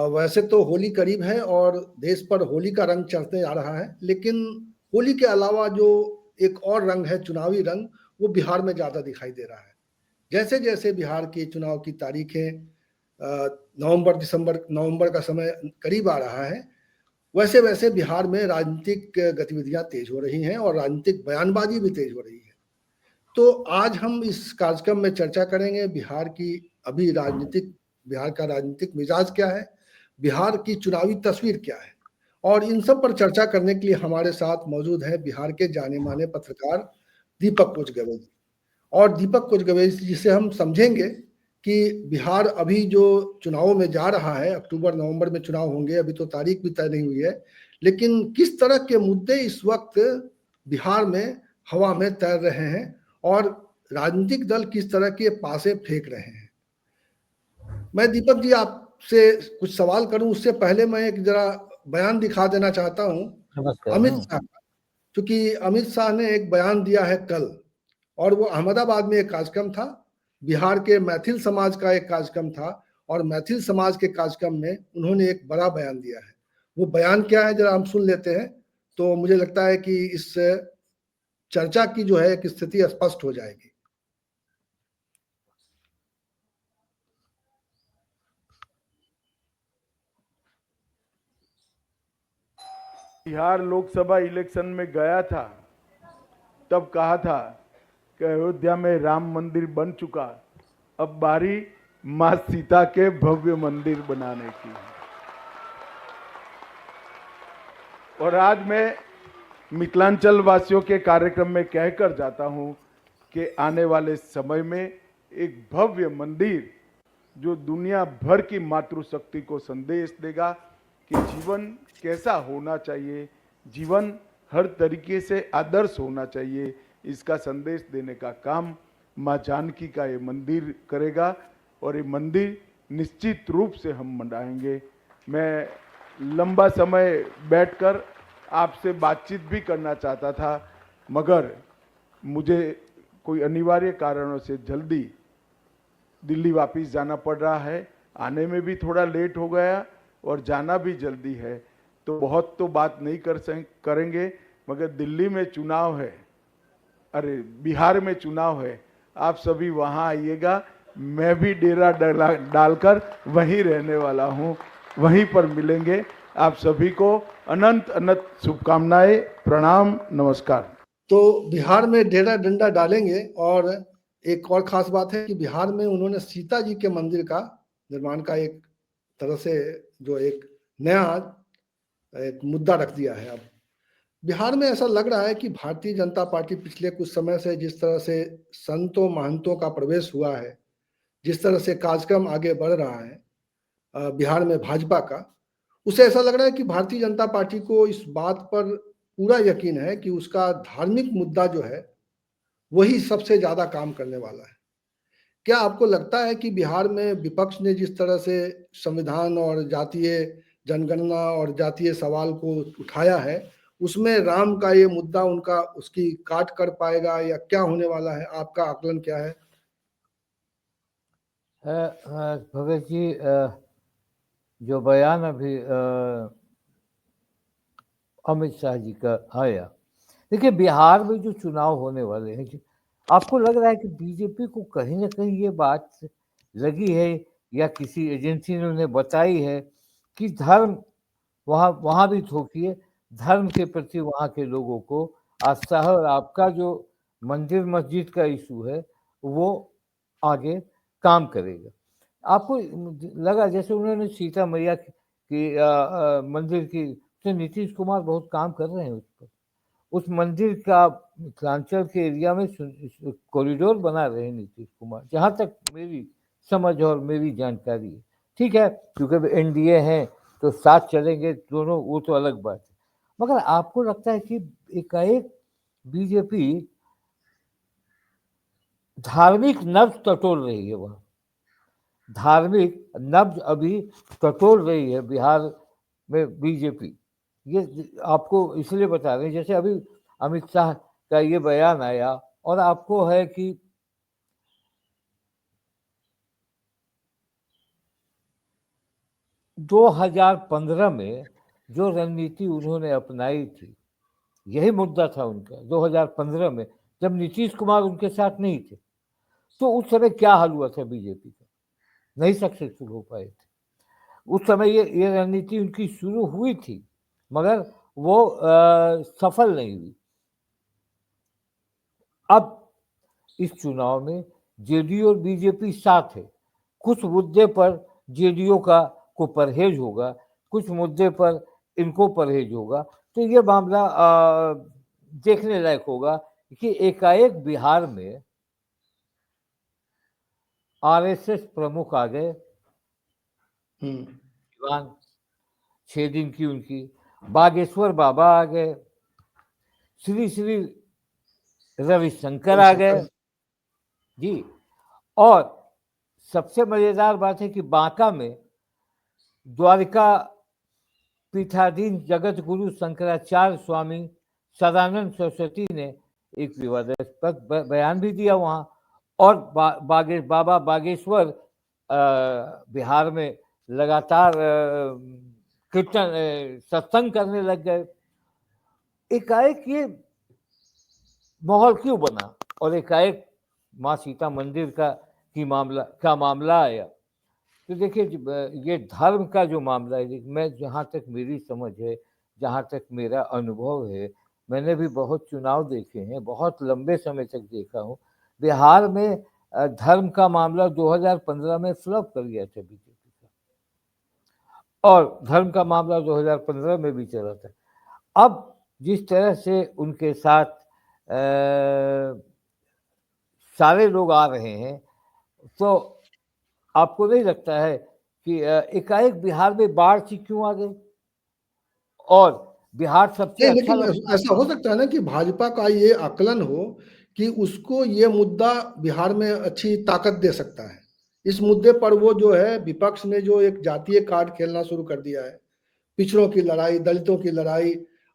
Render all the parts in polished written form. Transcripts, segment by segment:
वैसे तो होली करीब है और देश पर होली का रंग चढ़ते आ रहा है, लेकिन होली के अलावा जो एक और रंग है, चुनावी रंग, वो बिहार में ज़्यादा दिखाई दे रहा है। जैसे जैसे बिहार के चुनाव की तारीखें नवंबर का समय करीब आ रहा है, वैसे वैसे बिहार में राजनीतिक गतिविधियां तेज हो रही हैं और राजनीतिक बयानबाजी भी तेज हो रही है। तो आज हम इस कार्यक्रम में चर्चा करेंगे बिहार का राजनीतिक मिजाज क्या है, बिहार की चुनावी तस्वीर क्या है। और इन सब पर चर्चा करने के लिए हमारे साथ मौजूद है बिहार के जाने माने पत्रकार दीपक कुचगवे जी। और दीपक कुचगवे जी से हम समझेंगे कि बिहार अभी जो चुनावों में जा रहा है, अक्टूबर नवंबर में चुनाव होंगे, अभी तो तारीख भी तय नहीं हुई है, लेकिन किस तरह के मुद्दे इस वक्त बिहार में हवा में तैर रहे हैं और राजनीतिक दल किस तरह के पासे फेंक रहे हैं। मैं दीपक जी आपसे कुछ सवाल करूं उससे पहले मैं एक जरा बयान दिखा देना चाहता हूं अमित शाह का, क्योंकि अमित शाह ने एक बयान दिया है कल, और वो अहमदाबाद में एक कार्यक्रम था, बिहार के मैथिल समाज का एक कार्यक्रम था, और मैथिल समाज के कार्यक्रम में उन्होंने एक बड़ा बयान दिया है। वो बयान क्या है जरा हम सुन लेते हैं, तो मुझे लगता है कि इस चर्चा की जो है एक स्थिति स्पष्ट हो जाएगी। बिहार लोकसभा इलेक्शन में गया था, तब कहा था कि अयोध्या में राम मंदिर बन चुका, अब बारी मां सीता के भव्य मंदिर बनाने की। और आज मैं मिथिलांचल वासियों के कार्यक्रम में कहकर जाता हूं कि आने वाले समय में एक भव्य मंदिर जो दुनिया भर की मातृशक्ति को संदेश देगा कि जीवन कैसा होना चाहिए, जीवन हर तरीके से आदर्श होना चाहिए, इसका संदेश देने का काम मां जानकी का ये मंदिर करेगा। और ये मंदिर निश्चित रूप से हम मनाएंगे। मैं लंबा समय बैठकर आपसे बातचीत भी करना चाहता था, मगर मुझे कोई अनिवार्य कारणों से जल्दी दिल्ली वापस जाना पड़ रहा है। आने में भी थोड़ा लेट हो गया और जाना भी जल्दी है, तो बहुत तो बात नहीं करेंगे, मगर दिल्ली में चुनाव है, अरे बिहार में चुनाव है, आप सभी वहां आइएगा। मैं भी डेरा डालकर वहीं रहने वाला हूं, वहीं पर मिलेंगे। आप सभी को अनंत अनंत शुभकामनाएं, प्रणाम, नमस्कार। तो बिहार में डेरा डंडा डालेंगे, और एक और खास बात है कि बिहार में उन्होंने सीता जी के मंदिर का निर्माण का एक तरह से जो एक नया एक मुद्दा रख दिया है। अब बिहार में ऐसा लग रहा है कि भारतीय जनता पार्टी पिछले कुछ समय से जिस तरह से संतों महंतों का प्रवेश हुआ है, जिस तरह से कार्यक्रम आगे बढ़ रहा है बिहार में भाजपा का, उसे ऐसा लग रहा है कि भारतीय जनता पार्टी को इस बात पर पूरा यकीन है कि उसका धार्मिक मुद्दा जो है वही सबसे ज्यादा काम करने वाला है। क्या आपको लगता है कि बिहार में विपक्ष ने जिस तरह से संविधान और जातीय जनगणना और जातीय सवाल को उठाया है, उसमें राम का ये मुद्दा उनका उसकी काट कर पाएगा, या क्या होने वाला है? आपका आकलन क्या है? भगत जी, जो बयान अभी अमित शाह जी का आया, देखिए बिहार में जो चुनाव होने वाले हैं, आपको लग रहा है कि बीजेपी को कहीं ना कहीं ये बात लगी है या किसी एजेंसी ने उन्हें बताई है कि धर्म वहाँ भी थोकिए, धर्म के प्रति वहाँ के लोगों को आस्था है, और आपका जो मंदिर मस्जिद का इशू है वो आगे काम करेगा। आपको लगा जैसे उन्होंने सीता मैया की मंदिर की, तो नीतीश कुमार बहुत काम कर रहे हैं उस पर, उस मंदिर का मिथिलांचल के एरिया में कॉरिडोर बना रहे हैं नीतीश कुमार, जहाँ तक मेरी समझ और मेरी जानकारी है। ठीक है, क्योंकि एनडीए है तो साथ चलेंगे दोनों, वो तो अलग बात है। मगर आपको लगता है कि एकाएक बीजेपी धार्मिक नब्ज टटोल रही है, वहाँ धार्मिक नब्ज अभी टटोल रही है बिहार में बीजेपी? ये आपको इसलिए बता रहे हैं, जैसे अभी अमित शाह का ये बयान आया, और आपको है कि 2015 में जो रणनीति उन्होंने अपनाई थी, यही मुद्दा था उनका 2015 में, जब नीतीश कुमार उनके साथ नहीं थे। तो उस समय क्या हाल हुआ था बीजेपी का, नहीं सक्सेसफुल हो पाए थे। उस समय ये रणनीति उनकी शुरू हुई थी, मगर वो सफल नहीं हुई। अब इस चुनाव में जेडीयू और बीजेपी साथ है। कुछ मुद्दे पर जेडीयू को परहेज होगा, कुछ मुद्दे पर इनको परहेज होगा। तो ये मामला देखने लायक होगा कि एकाएक बिहार में आरएसएस प्रमुख आ गए, दीवान 6 दिन की उनकी, बागेश्वर बाबा आ गए, श्री श्री रविशंकर आ गए जी। और सबसे मजेदार बात है कि बांका में द्वारिका पीठाधीन जगत गुरु शंकराचार्य स्वामी सदानंद सरस्वती ने एक विवादास्पद बयान भी दिया वहां। और बाबा बागेश्वर बिहार में लगातार कीर्तन सत्संग करने लग गए। एकाएक ये माहौल क्यों बना और एकाएक माँ सीता मंदिर का मामला आया? तो देखिए, ये धर्म का जो मामला है, मैं जहाँ तक मेरी समझ है, जहाँ तक मेरा अनुभव है, मैंने भी बहुत चुनाव देखे हैं, बहुत लंबे समय तक देखा हूँ। बिहार में धर्म का मामला 2015 में फ्लॉप कर गया था बीजेपी का, और धर्म का मामला 2015 में भी चला था। अब जिस तरह से उनके साथ सारे लोग आ रहे हैं, तो आपको नहीं लगता है कि एकाएक बिहार में बाढ़ सी क्यों आ गई? और बिहार सबसे अच्छा लेकिन ऐसा हो सकता है ना कि भाजपा का ये आकलन हो कि उसको ये मुद्दा बिहार में अच्छी ताकत दे सकता है। इस मुद्दे पर वो जो है, विपक्ष ने जो एक जातीय कार्ड खेलना शुरू कर दिया है, पिछड़ों की लड़ाई, दलितों की लड़ाई,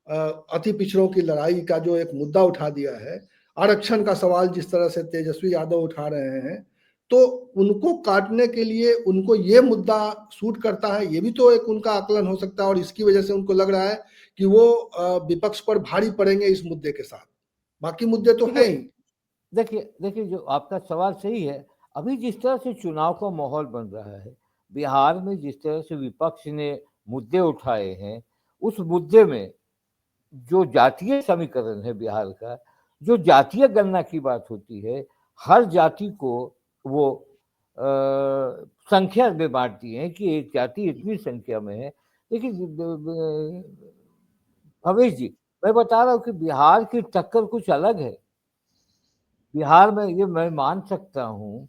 अति पिछड़ों की लड़ाई का जो एक मुद्दा उठा दिया है, आरक्षण का सवाल जिस तरह से तेजस्वी यादव उठा रहे हैं, तो उनको काटने के लिए उनको ये मुद्दा सूट करता है। ये भी तो एक उनका आकलन हो सकता है, और इसकी वजह से उनको लग रहा है कि वो विपक्ष पर भारी पड़ेंगे इस मुद्दे के साथ। बाकी मुद्दे तो हैं ही। देखिए, जो आपका सवाल सही है। अभी जिस तरह से चुनाव का माहौल बन रहा है बिहार में, जिस तरह से विपक्ष ने मुद्दे उठाए हैं, उस मुद्दे में जो जातीय समीकरण है बिहार का, जो जातीय गणना की बात होती है, हर जाति को वो संख्या में बांटती है कि एक जाति इतनी संख्या में है। लेकिन भवेश जी, मैं बता रहा हूँ कि बिहार की टक्कर कुछ अलग है। बिहार में ये मैं मान सकता हूँ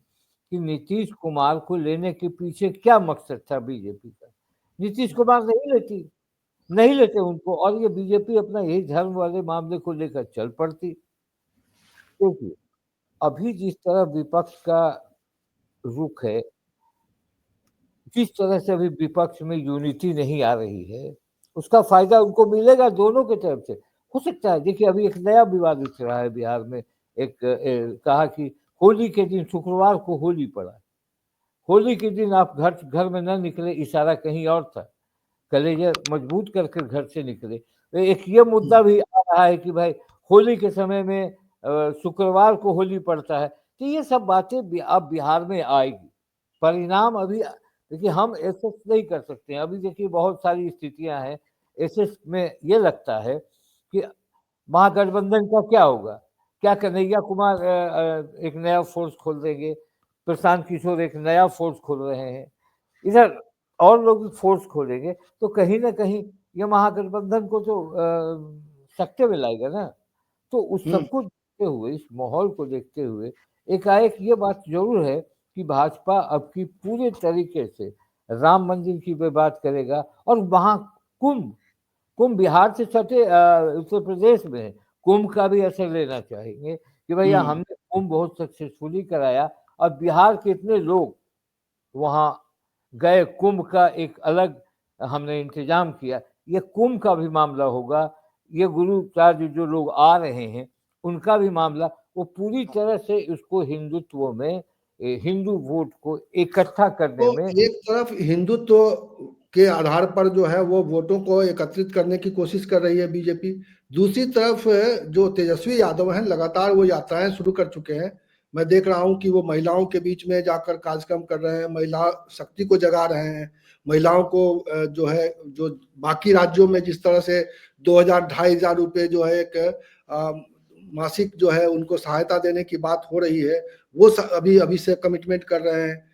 कि नीतीश कुमार को लेने के पीछे क्या मकसद था बीजेपी का। नीतीश कुमार नहीं लेते उनको, और ये बीजेपी अपना यही धर्म वाले मामले को लेकर चल पड़ती। देखिए, अभी जिस तरह विपक्ष का रुख है, जिस तरह से अभी विपक्ष में यूनिटी नहीं आ रही है, उसका फायदा उनको मिलेगा दोनों के तरफ से। हो सकता है, देखिए अभी एक नया विवाद उठ रहा है बिहार में। कहा कि होली के दिन, शुक्रवार को होली पड़ा, होली के दिन आप घर में न निकले, इशारा कहीं और था, कलेजा मजबूत करके घर से निकले। तो एक ये मुद्दा भी आ रहा है कि भाई होली के समय में शुक्रवार को होली पड़ता है। तो ये सब बातें अब बिहार में आएगी। परिणाम अभी देखिए हम एसेस नहीं कर सकते हैं। अभी देखिए बहुत सारी स्थितियां हैं। एसेस में ये लगता है कि महागठबंधन का क्या होगा। क्या कन्हैया कुमार एक नया फोर्स खोल देंगे, प्रशांत किशोर एक नया फोर्स खोल रहे हैं, इधर और लोग भी फोर्स खोलेंगे, तो कहीं ना कहीं ये महागठबंधन को तो सकते में लाएगा ना। तो उस सबको देखते हुए, इस माहौल को देखते हुए एकाएक ये बात जरूर है कि भाजपा अब की पूरे तरीके से राम मंदिर की बात करेगा। और वहां कुंभ बिहार से सटे उत्तर प्रदेश में है, कुंभ का भी असर लेना चाहेंगे कि भैया हमने कुंभ बहुत सक्सेसफुली कराया और बिहार के इतने लोग वहां गए, कुंभ का एक अलग हमने इंतजाम किया। ये कुंभ का भी मामला होगा। ये गुरुचार्य जो लोग आ रहे हैं उनका भी मामला, वो पूरी तरह से उसको हिंदुत्व में, हिंदू वोट को इकट्ठा करने तो में। एक तरफ हिंदुत्व के आधार पर जो है वो वोटों को एकत्रित करने की कोशिश कर रही है बीजेपी। दूसरी तरफ जो तेजस्वी यादव हैं लगातार वो यात्राएं शुरू कर चुके हैं। मैं देख रहा हूं कि वो महिलाओं के बीच में जाकर कार्यक्रम कर रहे हैं, महिला शक्ति को जगा रहे हैं, महिलाओं को जो है जो बाकी राज्यों में जिस तरह से 2,000-2,500 रुपए जो है एक मासिक जो है उनको सहायता देने की बात हो रही है, वो अभी से कमिटमेंट कर रहे हैं।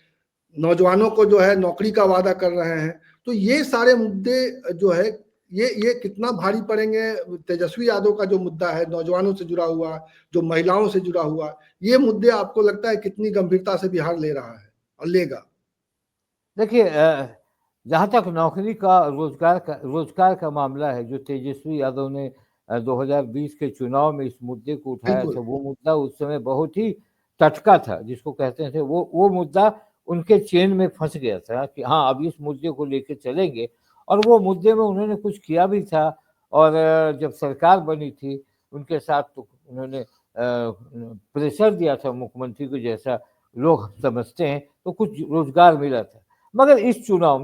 नौजवानों को जो है नौकरी का वादा कर रहे हैं। तो ये सारे मुद्दे जो है ये कितना भारी पड़ेंगे। तेजस्वी यादव का जो मुद्दा है नौजवानों से जुड़ा हुआ, जो महिलाओं से जुड़ा हुआ, ये मुद्दे आपको लगता है कितनी गंभीरता से बिहार ले रहा है और लेगा? देखिए, जहाँ तक नौकरी का रोजगार का मामला है, जो तेजस्वी यादव ने 2020 के चुनाव में इस मुद्दे को उठाया था, वो मुद्दा उस समय बहुत ही टटका था, जिसको कहते थे वो मुद्दा उनके चेन में फंस गया था कि हाँ अब इस मुद्दे को लेकर चलेंगे, और वो मुद्दे में उन्होंने कुछ किया भी था। और जब सरकार बनी थी उनके साथ तो उन्होंने प्रेशर दिया था मुख्यमंत्री को, जैसा लोग समझते हैं, तो कुछ रोजगार मिला था। मगर इस चुनाव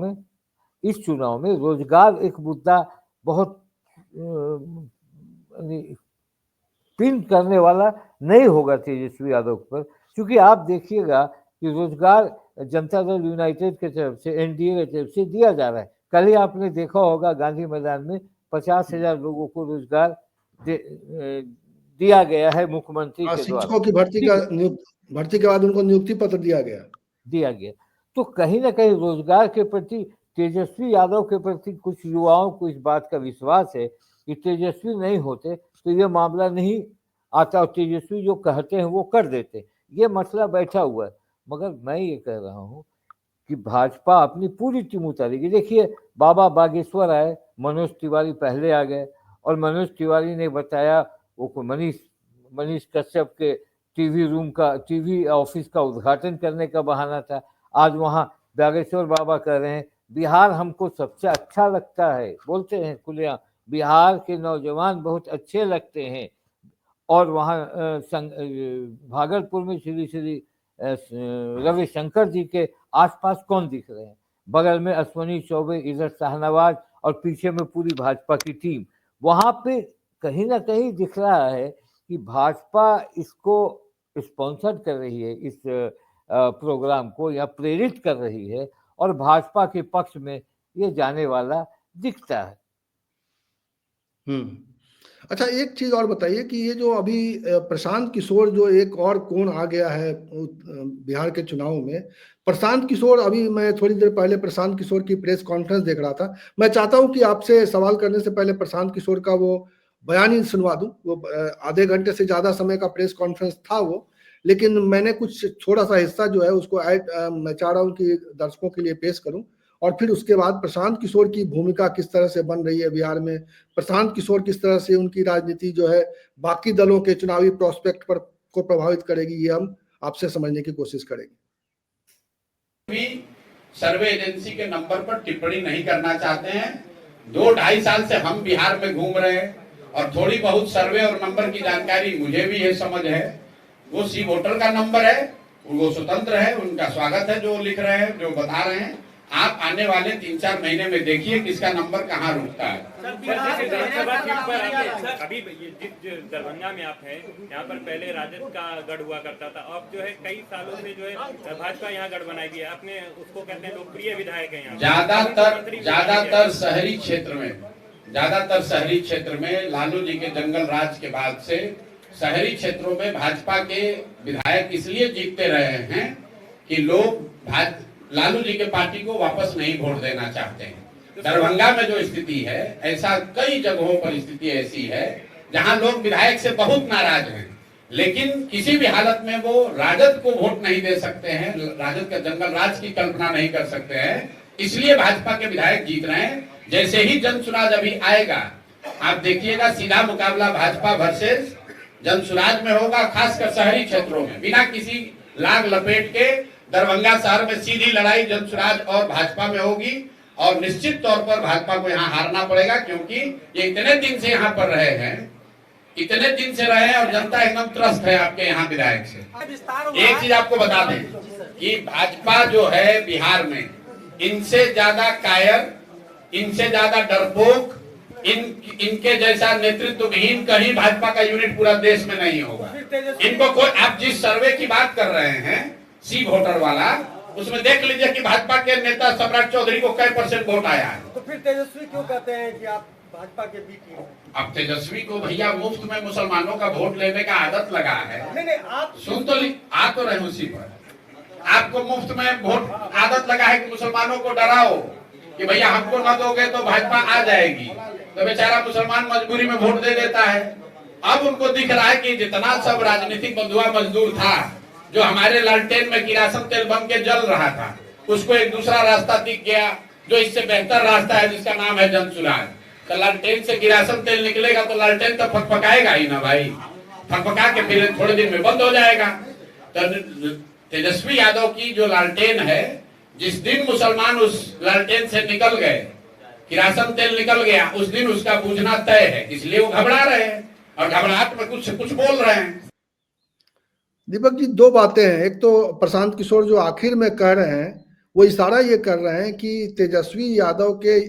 में रोजगार एक मुद्दा बहुत पिन करने वाला नहीं होगा तेजस्वी यादव पर, क्योंकि आप देखिएगा कि रोजगार जनता दल यूनाइटेड की तरफ से, एनडीए की तरफ से दिया जा रहा है। कल ही आपने देखा होगा गांधी मैदान में 50,000 लोगों को रोजगार दिया गया है मुख्यमंत्री के द्वारा। शिक्षकों की भर्ती के बाद उनको नियुक्ति पत्र दिया गया। तो कहीं ना कहीं रोजगार के प्रति तेजस्वी यादव के प्रति कुछ युवाओं को इस बात का विश्वास है कि तेजस्वी नहीं होते तो ये मामला नहीं आता, और तेजस्वी जो कहते हैं वो कर देते। ये मसला बैठा हुआ है। मगर मैं ये कह रहा हूँ कि भाजपा अपनी पूरी टीम उतारेगी। देखिए, बाबा बागेश्वर आए, मनोज तिवारी पहले आ गए, और मनोज तिवारी ने बताया वो मनीष कश्यप के टीवी ऑफिस का उद्घाटन करने का बहाना था। आज वहाँ बागेश्वर बाबा कह रहे हैं बिहार हमको सबसे अच्छा लगता है, बोलते हैं खुलेआम, बिहार के नौजवान बहुत अच्छे लगते हैं। और वहाँ भागलपुर में श्री रविशंकर जी के आसपास कौन दिख रहे हैं? बगल में अश्विनी चौबे, इधर शाहनवाज, और पीछे में पूरी भाजपा की टीम। वहां पे कहीं ना कहीं दिख रहा है कि भाजपा इसको स्पॉन्सर कर रही है, इस प्रोग्राम को, या प्रेरित कर रही है, और भाजपा के पक्ष में ये जाने वाला दिखता है। अच्छा, एक चीज और बताइए कि ये जो अभी प्रशांत किशोर जो एक और कोण आ गया है बिहार के चुनाव में, प्रशांत किशोर, अभी मैं थोड़ी देर पहले प्रशांत किशोर की प्रेस कॉन्फ्रेंस देख रहा था। मैं चाहता हूं कि आपसे सवाल करने से पहले प्रशांत किशोर का वो बयान ही सुनवा दूं। वो आधे घंटे से ज्यादा समय का प्रेस कॉन्फ्रेंस था वो, लेकिन मैंने कुछ थोड़ा सा हिस्सा जो है उसको मैं चाह रहा हूँ कि दर्शकों के लिए पेश करूँ, और फिर उसके बाद प्रशांत किशोर की भूमिका किस तरह से बन रही है बिहार में, प्रशांत किशोर किस तरह से उनकी राजनीति जो है बाकी दलों के चुनावी प्रोस्पेक्ट पर को प्रभावित करेगी, ये हम आपसे समझने की कोशिश करेंगे। भी सर्वे एजेंसी के नंबर पर टिप्पणी नहीं करना चाहते हैं। 2-2.5 साल से हम बिहार में घूम रहे हैं, और थोड़ी बहुत सर्वे और नंबर की जानकारी मुझे भी ये समझ है। वो सी वोटर का नंबर है, वो स्वतंत्र है, उनका स्वागत है जो लिख रहे हैं, जो बता रहे हैं। आप आने वाले 3-4 महीने में देखिए किसका नंबर कहाँ रुकता है। अभी जिस दरभंगा में आप हैं, यहाँ पर पहले राजद का गढ़ हुआ करता था, अब जो है कई सालों से जो है भाजपा यहाँ गढ़ बनाई गई है। आपने उसको कहते हैं लोकप्रिय विधायक है यहाँ। ज्यादातर शहरी क्षेत्र में लालू जी के जंगल राज के बाद से शहरी क्षेत्रों में भाजपा के विधायक इसलिए जीतते रहे हैं कि लोग लालू जी के पार्टी को वापस नहीं वोट देना चाहते हैं। दरभंगा में जो स्थिति है, ऐसा कई जगहों पर स्थिति ऐसी है जहां लोग विधायक से बहुत नाराज हैं, लेकिन किसी भी हालत में वो राजद को वोट नहीं दे सकते हैं, राजद का जंगल राज की कल्पना नहीं कर सकते हैं, इसलिए भाजपा के विधायक जीत रहे हैं। जैसे ही जनसुराज अभी आएगा, आप देखिएगा सीधा मुकाबला भाजपा वर्सेस जनसुराज में होगा, खासकर शहरी क्षेत्रों में। बिना किसी लाग लपेट के दरभंगा शहर में सीधी लड़ाई जनसुराज और भाजपा में होगी, और निश्चित तौर पर भाजपा को यहाँ हारना पड़ेगा, क्योंकि ये इतने दिन से यहाँ पर रहे हैं, और जनता एकदम त्रस्त है आपके यहाँ विधायक से। एक चीज आपको बता दें कि भाजपा जो है बिहार में, इनसे ज्यादा कायर इनसे ज्यादा डरपोक, इनके जैसा नेतृत्वहीन कहीं भाजपा का यूनिट पूरा देश में नहीं होगा। इनको कोई, आप जिस सर्वे की बात कर रहे हैं सी वोटर वाला, उसमें देख लीजिए कि भाजपा के नेता सम्राट चौधरी को कै % वोट आया है। तो फिर तेजस्वी क्यों कहते हैं कि आप भाजपा के बी टीम हैं? अब तेजस्वी को भैया मुफ्त में मुसलमानों का वोट लेने का आदत लगा है। नहीं, आप सुन तो आ तो रहे उसी पर। आपको मुफ्त में वोट आदत लगा है कि मुसलमानों को डराओ कि भैया हमको न दोगे तो भाजपा आ जाएगी, तो बेचारा मुसलमान मजबूरी में वोट दे देता है। अब उनको दिख रहा है कि जितना सब राजनीतिक बंधुआ मजदूर था, जो हमारे लालटेन में किरासन तेल बन के जल रहा था, उसको एक दूसरा रास्ता दिख गया जो इससे बेहतर रास्ता है, जिसका नाम है जन सुराज। तो लालटेन से किरासन तेल निकलेगा तो लालटेन तो फकफकाएगा ही ना भाई, फकफका के फिर थोड़े दिन में बंद हो जाएगा। तो तेजस्वी यादव की जो लालटेन है, जिस दिन मुसलमान उस लालटेन से निकल गए, किरासन तेल निकल गया, उस दिन उसका बुझना तय है। इसलिए वो घबरा रहे हैं और घबराहट में कुछ बोल रहे हैं। दीपक जी, दो बातें हैं। एक तो प्रशांत किशोर जो आखिर में कह रहे हैं, वो इशारा ये कर रहे हैं कि तेजस्वी यादव के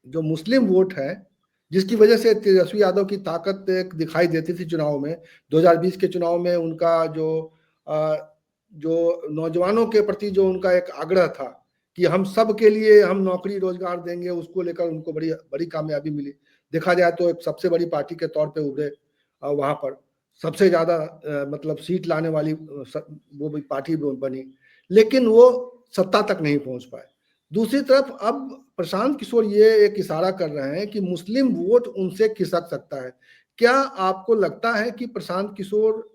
जो मुस्लिम वोट है, जिसकी वजह से तेजस्वी यादव की ताकत एक दिखाई देती थी चुनाव में, 2020 के चुनाव में उनका जो नौजवानों के प्रति जो उनका एक आग्रह था कि हम सब के लिए हम नौकरी रोजगार देंगे, उसको लेकर उनको बड़ी बड़ी कामयाबी मिली। देखा जाए तो एक सबसे बड़ी पार्टी के तौर पे उभरे, वहां पर सबसे ज्यादा मतलब सीट लाने वाली वो भी पार्टी बनी, लेकिन वो सत्ता तक नहीं पहुंच पाए। दूसरी तरफ अब प्रशांत किशोर ये एक इशारा कर रहे हैं कि मुस्लिम वोट उनसे खिसक सकता है। क्या आपको लगता है कि प्रशांत किशोर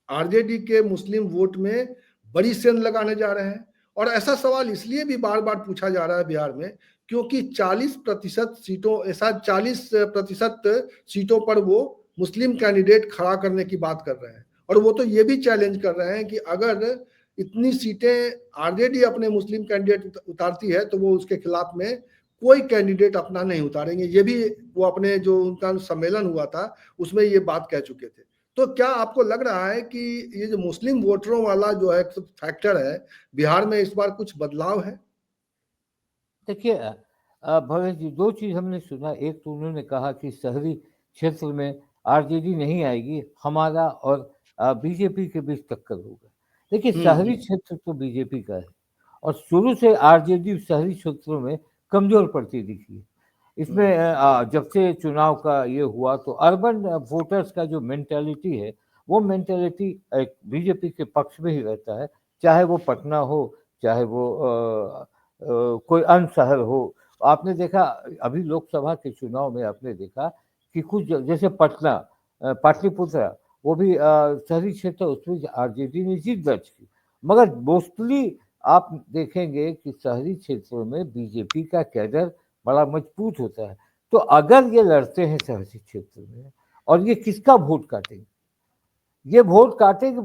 आरजेडी के मुस्लिम वोट में बड़ी सेंध लगाने जा रहे हैं? और ऐसा सवाल इसलिए भी बार बार पूछा जा रहा है बिहार में क्योंकि 40% सीटों, ऐसा 40% सीटों पर वो मुस्लिम कैंडिडेट खड़ा करने की बात कर रहे हैं। और वो तो ये भी चैलेंज कर रहे हैं कि अगर इतनी सीटें आरजेडी अपने मुस्लिम कैंडिडेट उतारती है तो वो उसके खिलाफ में कोई कैंडिडेट अपना नहीं उतारेंगे। ये भी वो अपने जो उनका सम्मेलन हुआ था उसमें ये बात कह चुके थे। तो क्या आपको लग रहा है कि ये जो मुस्लिम वोटरों वाला जो है फैक्टर है, बिहार में इस बार कुछ बदलाव है? देखिए भवेश जी, दो चीज हमने सुना। एक तो उन्होंने कहा कि शहरी क्षेत्र में आरजेडी नहीं आएगी, हमारा और बीजेपी के बीच टक्कर होगा। देखिए, शहरी क्षेत्र तो बीजेपी का है और शुरू से आरजेडी शहरी क्षेत्रों में कमजोर पड़ती दिखी है। इसमें जब से चुनाव का ये हुआ तो अर्बन वोटर्स का जो मेंटेलिटी है, वो मेंटेलिटी एक बीजेपी के पक्ष में ही रहता है, चाहे वो पटना हो, चाहे वो कोई अन्य शहर हो। आपने देखा अभी लोकसभा के चुनाव में, आपने देखा कि कुछ जैसे पटना, पाटलिपुत्र, वो भी शहरी क्षेत्र, उसमें आरजेडी ने जीत दर्ज की। मगर मोस्टली आप देखेंगे कि शहरी क्षेत्रों में बीजेपी का कैडर बड़ा मजबूत होता है। तो अगर ये लड़ते हैं शहरी क्षेत्र में, और ये किसका वोट काटेंगे? ये वोट काटेंगे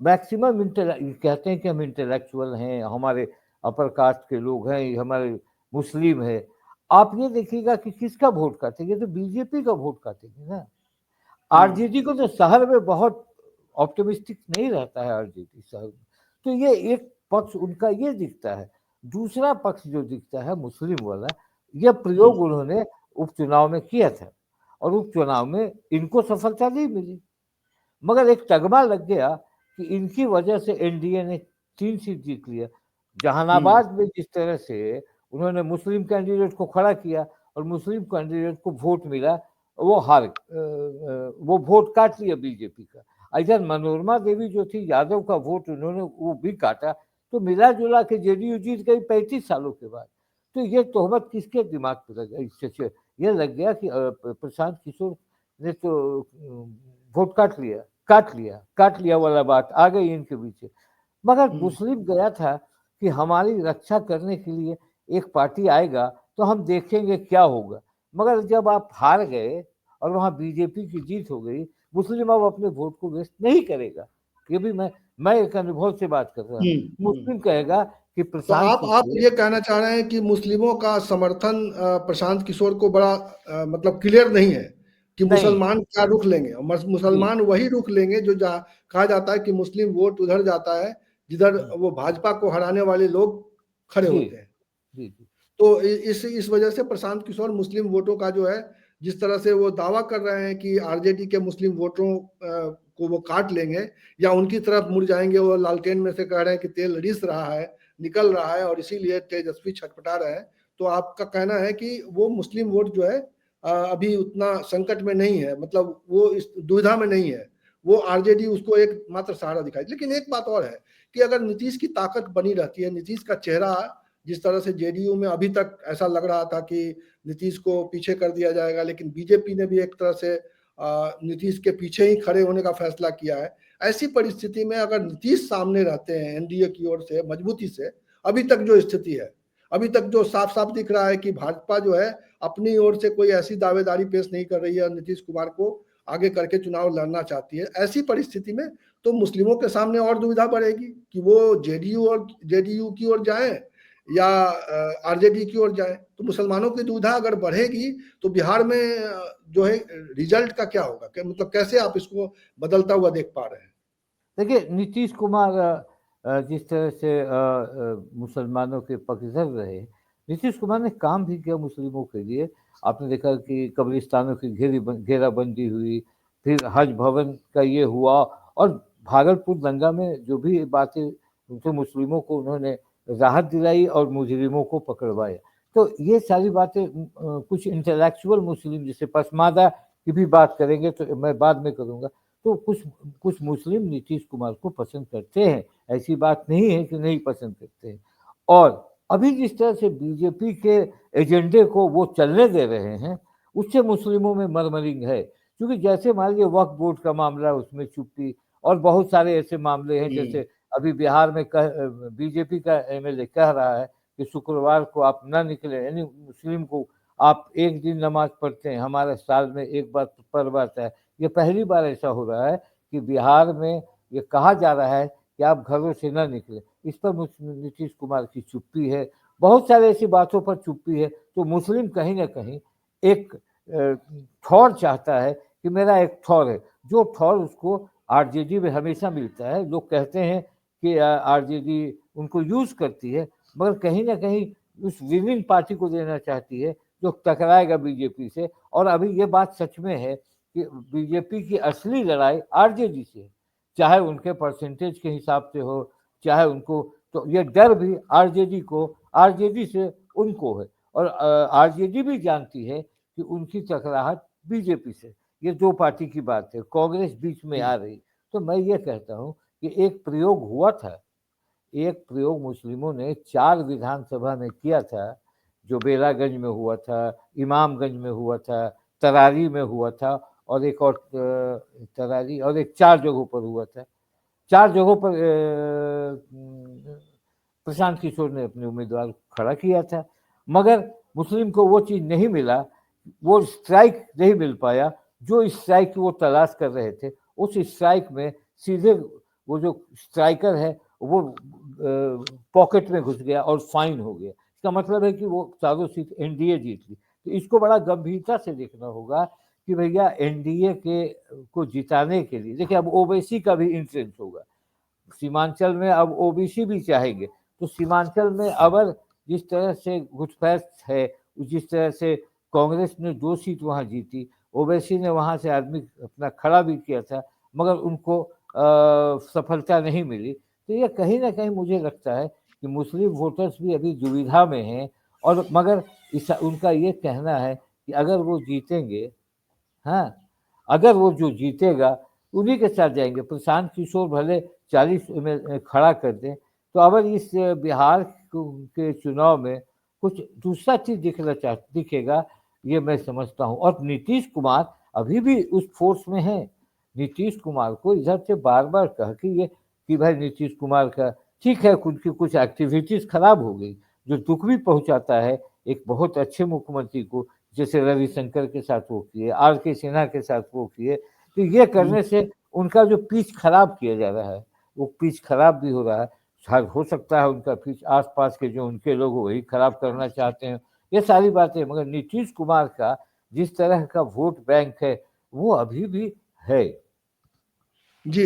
मैक्सिमम कहते हैं कि हम इंटेलेक्चुअल हैं, हमारे अपर कास्ट के लोग हैं, हमारे मुस्लिम है। आप ये देखिएगा कि किसका वोट काटेंगे, तो बीजेपी का वोट काटेंगे ना। आरजेडी को तो शहर में बहुत ऑप्टिमिस्टिक नहीं रहता है आरजेडी शहर में, तो ये एक पक्ष उनका ये दिखता है। दूसरा पक्ष जो दिखता है मुस्लिम वाला, यह प्रयोग उन्होंने उपचुनाव में किया था और उपचुनाव में इनको सफलता नहीं मिली, मगर एक तगमा लग गया कि इनकी वजह से एनडीए ने 3 सीट जीत लिया। जहानाबाद में जिस तरह से उन्होंने मुस्लिम कैंडिडेट को खड़ा किया और मुस्लिम कैंडिडेट को वोट मिला, वो वोट काट लिया बीजेपी का। इधर मनोरमा देवी जो थी, यादव का वोट उन्होंने वो भी काटा, तो मिला जुला के जेडीयू जीत गई 35 सालों के बाद। तो ये तोहमत किसके दिमाग पर लग गया? इससे ये लग गया कि प्रशांत किशोर ने तो वोट काट लिया वाला बात आ गई इनके पीछे। मगर मुस्लिम गया था कि हमारी रक्षा करने के लिए एक पार्टी आएगा तो हम देखेंगे क्या होगा। मगर जब आप हार गए और वहां बीजेपी की जीत हो गई, मुस्लिम अब अपने वोट को वेस्ट नहीं करेगा। ये भी मैं एक अनुभव से बात कर रहा हूँ। मुस्लिम कहेगा कि तो आप ये कहना चाह रहे हैं कि मुस्लिमों का समर्थन प्रशांत किशोर को बड़ा मतलब क्लियर नहीं है कि मुसलमान क्या रुख लेंगे, और मुसलमान वही रुख लेंगे जो कहा जाता है कि मुस्लिम वोट उधर जाता है जिधर वो भाजपा को हराने वाले लोग खड़े होते हैं। तो इस वजह से प्रशांत किशोर मुस्लिम वोटों का जो है, जिस तरह से वो दावा कर रहे हैं कि आरजेडी के मुस्लिम वोटरों को वो काट लेंगे या उनकी तरफ मुड़ जाएंगे, वो लालटेन में से कह रहे हैं कि तेल रिस रहा है, निकल रहा है और इसीलिए तेजस्वी छटपटा रहे हैं। तो आपका कहना है कि वो मुस्लिम वोट जो है अभी उतना संकट में नहीं है, मतलब वो इस दुविधा में नहीं है, वो आरजेडी उसको एक मात्र सहारा दिखाई। लेकिन एक बात और है कि अगर नीतीश की ताकत बनी रहती है, नीतीश का चेहरा जिस तरह से जेडीयू में अभी तक ऐसा लग रहा था कि नीतीश को पीछे कर दिया जाएगा, लेकिन बीजेपी ने भी एक तरह से नीतीश के पीछे ही खड़े होने का फैसला किया है। ऐसी परिस्थिति में अगर नीतीश सामने रहते हैं एनडीए की ओर से मजबूती से, अभी तक जो स्थिति है, अभी तक जो साफ साफ दिख रहा है कि भाजपा जो है अपनी ओर से कोई ऐसी दावेदारी पेश नहीं कर रही है, नीतीश कुमार को आगे करके चुनाव लड़ना चाहती है। ऐसी परिस्थिति में तो मुस्लिमों के सामने और दुविधा बढ़ेगी कि वो जेडीयू की ओर जाएं या आरजेडी की ओर जाए। तो मुसलमानों की दुविधा अगर बढ़ेगी तो बिहार में जो है रिजल्ट का क्या होगा, मतलब कैसे आप इसको बदलता हुआ देख पा रहे हैं? देखिए, नीतीश कुमार जिस तरह से मुसलमानों के पक्षधर रहे, नीतीश कुमार ने काम भी किया मुस्लिमों के लिए। आपने देखा कि कब्रिस्तानों की घेराबंदी हुई, फिर हज भवन का ये हुआ, और भागलपुर दंगा में जो भी बातें उनसे मुस्लिमों को उन्होंने राहत दिलाई और मुजरिमों को पकड़वाया। तो ये सारी बातें कुछ इंटेलेक्चुअल मुस्लिम, जैसे पसमादा की भी बात करेंगे तो मैं बाद में करूँगा, तो कुछ मुस्लिम नीतीश कुमार को पसंद करते हैं, ऐसी बात नहीं है कि नहीं पसंद करते हैं। और अभी जिस तरह से बीजेपी के एजेंडे को वो चलने दे रहे हैं, उससे मुस्लिमों में मरमरिंग है। क्योंकि जैसे मान लीजिए वक्फ बोर्ड का मामला, उसमें चुप्पी, और बहुत सारे ऐसे मामले हैं, जैसे अभी बिहार में बीजेपी का एमएलए कह रहा है कि शुक्रवार को आप ना निकले, यानी मुस्लिम को आप एक दिन नमाज पढ़ते हैं, हमारे साल में एक बार पर्व आता है। ये पहली बार ऐसा हो रहा है कि बिहार में ये कहा जा रहा है कि आप घरों से ना निकले। इस पर नीतीश कुमार की चुप्पी है, बहुत सारे ऐसी बातों पर चुप्पी है। तो मुस्लिम कहीं ना कहीं एक ठौर चाहता है कि मेरा एक ठौर है, जो ठौर उसको आरजेडी में हमेशा मिलता है। लोग कहते हैं कि आरजेडी उनको यूज करती है, मगर कहीं ना कहीं उस विनिंग पार्टी को देना चाहती है जो टकराएगा बीजेपी से। और अभी ये बात सच में है कि बीजेपी की असली लड़ाई आरजेडी से है, चाहे उनके परसेंटेज के हिसाब से हो, चाहे उनको, तो ये डर भी आरजेडी से उनको है। और आरजेडी भी जानती है कि उनकी टकराहट बीजेपी से, ये दो पार्टी की बात है, कांग्रेस बीच में आ रही। तो मैं ये कहता हूँ कि एक प्रयोग हुआ था, एक प्रयोग मुस्लिमों ने 4 विधानसभा में किया था, जो बेलागंज में हुआ था, इमामगंज में हुआ था, तरारी में हुआ था, और एक और तरारी, और एक 4 जगहों पर हुआ था। 4 जगहों पर प्रशांत किशोर ने अपने उम्मीदवार खड़ा किया था, मगर मुस्लिम को वो चीज़ नहीं मिला, वो स्ट्राइक नहीं मिल पाया जो स्ट्राइक की वो तलाश कर रहे थे। उस स्ट्राइक में सीधे वो जो स्ट्राइकर है वो पॉकेट में घुस गया और फाइन हो गया। इसका मतलब है कि वो चारों सीट एनडीए जीत ली। तो इसको बड़ा गंभीरता से देखना होगा कि भैया एनडीए के को जिताने के लिए, देखिए अब ओबीसी का भी इंटरेस्ट होगा, सीमांचल में अब ओबीसी भी चाहेंगे। तो सीमांचल में अगर जिस तरह से घुसपैठ है, जिस तरह से कांग्रेस ने 2 सीट वहां जीती, ओबीसी ने वहां से आदमी अपना खड़ा भी किया था, मगर उनको सफलता नहीं मिली। तो ये कहीं ना कहीं मुझे लगता है कि मुस्लिम वोटर्स भी अभी दुविधा में हैं। और मगर उनका ये कहना है कि अगर वो जीतेंगे, हाँ, अगर वो जो जीतेगा उन्हीं के साथ जाएंगे। प्रशांत किशोर भले 40 में खड़ा कर दें, तो अगर इस बिहार के चुनाव में कुछ दूसरा चीज दिखेगा, ये मैं समझता हूँ। और नीतीश कुमार अभी भी उस फोर्स में है। नीतीश कुमार को इधर से बार बार कह कि भाई नीतीश कुमार का ठीक है, उनकी कुछ एक्टिविटीज खराब हो गई, जो दुख भी पहुंचाता है एक बहुत अच्छे मुख्यमंत्री को, जैसे रविशंकर के साथ वो किए, आर.के. सिन्हा के साथ वो किए। तो ये करने से उनका जो पिच खराब किया जा रहा है, वो पिच खराब भी हो रहा है। शायद हो सकता है उनका पिच आसपास के जो उनके लोग वही खराब करना चाहते हैं, ये सारी बातें। मगर नीतीश कुमार का जिस तरह का वोट बैंक है वो अभी भी है। जी,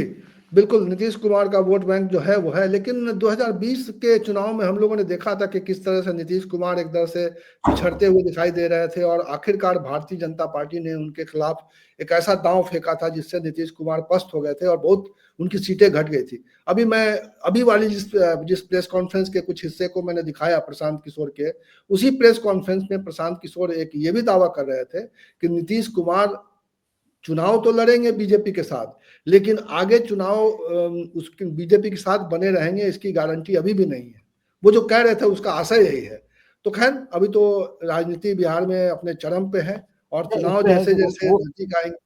बिल्कुल नीतीश कुमार का वोट बैंक जो है वो है, लेकिन 2020 के चुनाव में हम लोगों ने देखा था कि किस तरह से नीतीश कुमार एक तरह से पिछड़ते हुए दिखाई दे रहे थे, और आखिरकार भारतीय जनता पार्टी ने उनके खिलाफ एक ऐसा दांव फेंका था जिससे नीतीश कुमार पस्त हो गए थे और बहुत उनकी सीटें घट गई थी। अभी वाली जिस प्रेस कॉन्फ्रेंस के कुछ हिस्से को मैंने दिखाया प्रशांत किशोर के, उसी प्रेस कॉन्फ्रेंस में प्रशांत किशोर एक ये भी दावा कर रहे थे कि नीतीश कुमार चुनाव तो लड़ेंगे बीजेपी के साथ, लेकिन आगे चुनाव उसके बीजेपी के साथ बने रहेंगे इसकी गारंटी अभी भी नहीं है। वो जो कह रहे थे उसका आशय यही है। तो खैर अभी तो राजनीति बिहार में अपने चरम पे है और चुनाव जैसे जैसे नजदीक आएंगे।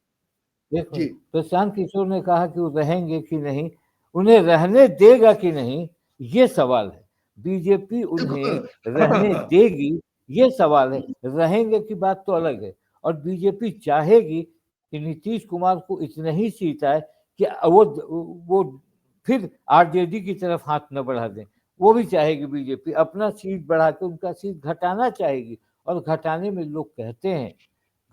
देखो प्रशांत किशोर ने कहा कि वो रहेंगे कि नहीं, उन्हें रहने देगा कि नहीं, ये सवाल है। बीजेपी उन्हें रहने देगी, ये सवाल है। रहेंगे की बात तो अलग है, और बीजेपी चाहेगी कि नीतीश कुमार को इतना ही सीट आए कि वो फिर आरजेडी की तरफ हाथ न बढ़ा दें। वो भी चाहेगी बीजेपी, अपना सीट बढ़ा के उनका सीट घटाना चाहेगी। और घटाने में लोग कहते हैं,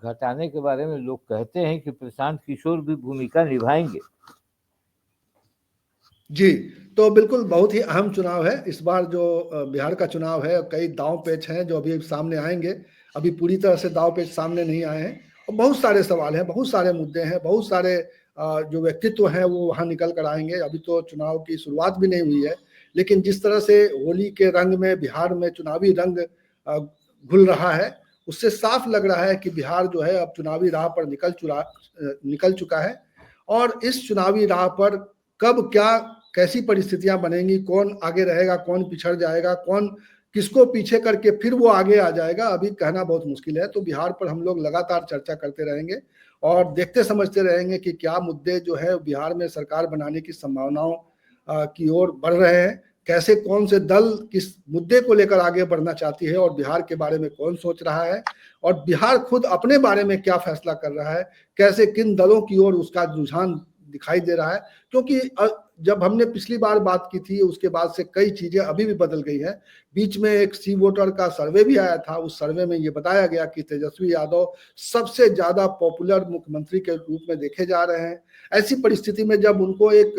घटाने के बारे में लोग कहते हैं कि प्रशांत किशोर भी भूमिका निभाएंगे। जी, तो बिल्कुल बहुत ही अहम चुनाव है इस बार जो बिहार का चुनाव है। कई दांव पेच हैं जो अभी सामने आएंगे, अभी पूरी तरह से दांव पेच सामने नहीं आए हैं, और बहुत सारे सवाल हैं, बहुत सारे मुद्दे हैं, बहुत सारे जो व्यक्तित्व हैं वो वहाँ निकल कर आएंगे। अभी तो चुनाव की शुरुआत भी नहीं हुई है, लेकिन जिस तरह से होली के रंग में बिहार में चुनावी रंग घुल रहा है, उससे साफ लग रहा है कि बिहार जो है अब चुनावी राह पर निकल चुका है। और इस चुनावी राह पर कब क्या कैसी परिस्थितियां बनेंगी, कौन आगे रहेगा, कौन पिछड़ जाएगा, कौन किसको पीछे करके फिर वो आगे आ जाएगा, अभी कहना बहुत मुश्किल है। तो बिहार पर हम लोग लगातार चर्चा करते रहेंगे और देखते समझते रहेंगे कि क्या मुद्दे जो है बिहार में सरकार बनाने की संभावनाओं की ओर बढ़ रहे हैं, कैसे कौन से दल किस मुद्दे को लेकर आगे बढ़ना चाहती है और बिहार के बारे में कौन सोच रहा है, और बिहार खुद अपने बारे में क्या फैसला कर रहा है, कैसे किन दलों की ओर उसका रुझान दिखाई दे रहा है। क्योंकि जब हमने पिछली बार बात की थी उसके बाद से कई चीजें अभी भी बदल गई हैं। बीच में एक सी वोटर का सर्वे भी आया था, उस सर्वे में ये बताया गया कि तेजस्वी यादव सबसे ज्यादा पॉपुलर मुख्यमंत्री के रूप में देखे जा रहे हैं। ऐसी परिस्थिति में जब उनको एक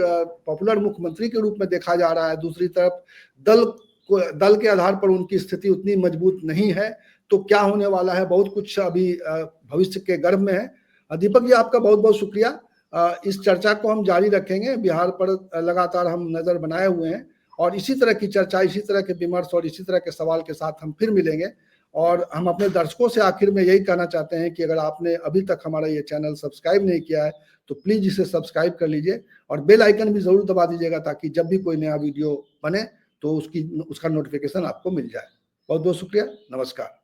पॉपुलर मुख्यमंत्री के रूप में देखा जा रहा है, दूसरी तरफ दल के आधार पर उनकी स्थिति उतनी मजबूत नहीं है, तो क्या होने वाला है, बहुत कुछ अभी भविष्य के गर्भ में है। दीपक जी आपका बहुत बहुत शुक्रिया। इस चर्चा को हम जारी रखेंगे, बिहार पर लगातार हम नजर बनाए हुए हैं, और इसी तरह की चर्चा, इसी तरह के विमर्श और इसी तरह के सवाल के साथ हम फिर मिलेंगे। और हम अपने दर्शकों से आखिर में यही कहना चाहते हैं कि अगर आपने अभी तक हमारा ये चैनल सब्सक्राइब नहीं किया है तो प्लीज इसे सब्सक्राइब कर लीजिए और बेल आइकन भी जरूर दबा दीजिएगा, ताकि जब भी कोई नया वीडियो बने तो उसका नोटिफिकेशन आपको मिल जाए। बहुत बहुत शुक्रिया, नमस्कार।